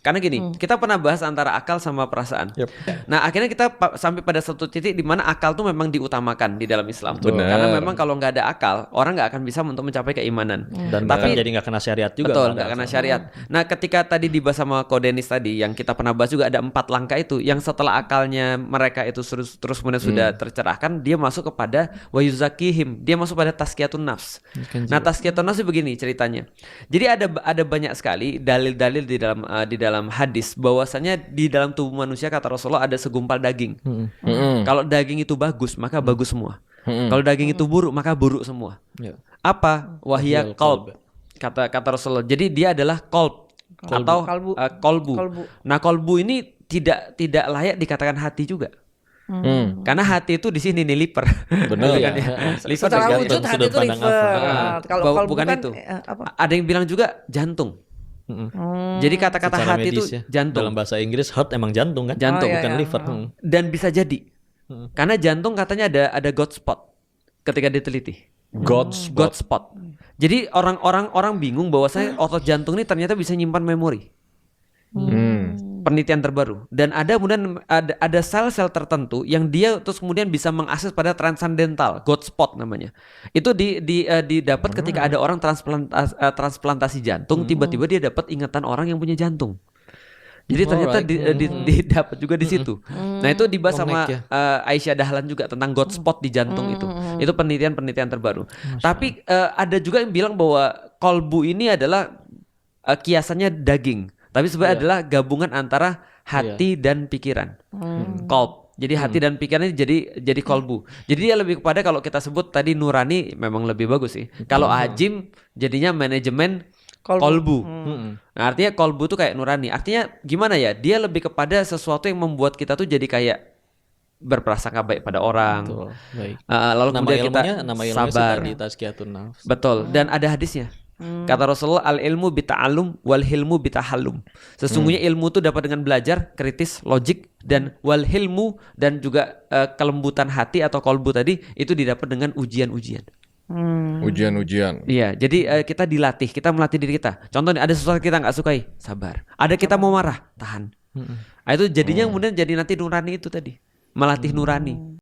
Karena gini, kita pernah bahas antara akal sama perasaan. Yep. Nah, akhirnya kita sampai pada satu titik di mana akal tuh memang diutamakan di dalam Islam. Benar. Karena memang kalau nggak ada akal, orang nggak akan bisa untuk mencapai keimanan. Dan Tapi jadi nggak kena syariat juga. betul, nggak kena syariat. Nah, ketika tadi dibahas sama Kodenis tadi, yang kita pernah bahas juga ada 4 langkah itu, yang setelah akalnya mereka itu terus kemudian sudah tercerahkan, dia masuk kepada wayuzakihim, dia masuk pada tazkiyatun nafs. Nah, tazkiyatun nafs itu begini ceritanya. Jadi ada banyak sekali dalil-dalil di dalam hadis bahwasanya di dalam tubuh manusia kata Rasulullah ada segumpal daging. Kalau daging itu bagus, maka bagus semua. Kalau daging itu buruk, maka buruk semua. Apa? Wahya qalb. Kata Rasulullah. Jadi dia adalah qalb atau kolbu. Nah, kolbu ini tidak layak dikatakan hati juga. Karena hati itu di sini nih liver. Benar ya. Liver Secara dan wujud jantung. hati itu liver. Kalau kalbu bukan kan itu. apa? Ada yang bilang juga jantung. Jadi kata-kata Secara hati itu medis ya. jantung. Dalam bahasa Inggris heart emang jantung kan? Jantung. Bukan liver. Dan bisa jadi. Karena jantung katanya ada God spot ketika diteliti. God spot. Jadi orang bingung bahwasanya otot jantung ini ternyata bisa nyimpan memori. Penelitian terbaru, dan kemudian ada sel-sel tertentu yang dia terus kemudian bisa mengakses pada transcendental God spot namanya. Itu didapat ketika ada orang transplantasi jantung, tiba-tiba dia dapat ingatan orang yang punya jantung. Jadi ternyata didapat juga di situ. Nah, itu dibahas sama Aisyah Dahlan juga tentang God spot di jantung itu. Itu penelitian terbaru. Tapi ada juga yang bilang bahwa kolbu ini adalah kiasannya daging. Tapi sebenarnya adalah gabungan antara hati dan pikiran. Qalb. Jadi hati dan pikiran ini jadi kolbu. Jadi dia lebih kepada, kalau kita sebut tadi nurani memang lebih bagus sih. Kalau ajim jadinya manajemen kolbu. Nah, artinya kolbu tuh kayak nurani. Artinya gimana ya? Dia lebih kepada sesuatu yang membuat kita tuh jadi kayak berprasangka baik pada orang. Betul. Baik. Lalu kemudian kita sabar. Di tazkiyatun nafs. Betul. Dan ada hadisnya. Kata Rasulullah, al-ilmu bita'allum wal hilmu bitahallum. Sesungguhnya ilmu itu dapat dengan belajar, kritis, logik, dan wal hilmu, dan juga kelembutan hati atau kolbu tadi itu didapat dengan ujian-ujian. Ujian-ujian. Iya, jadi kita dilatih, kita melatih diri kita. Contohnya ada sesuatu kita nggak sukai, sabar. Ada kita mau marah, tahan. Itu jadinya kemudian jadi nanti nurani itu tadi, melatih nurani.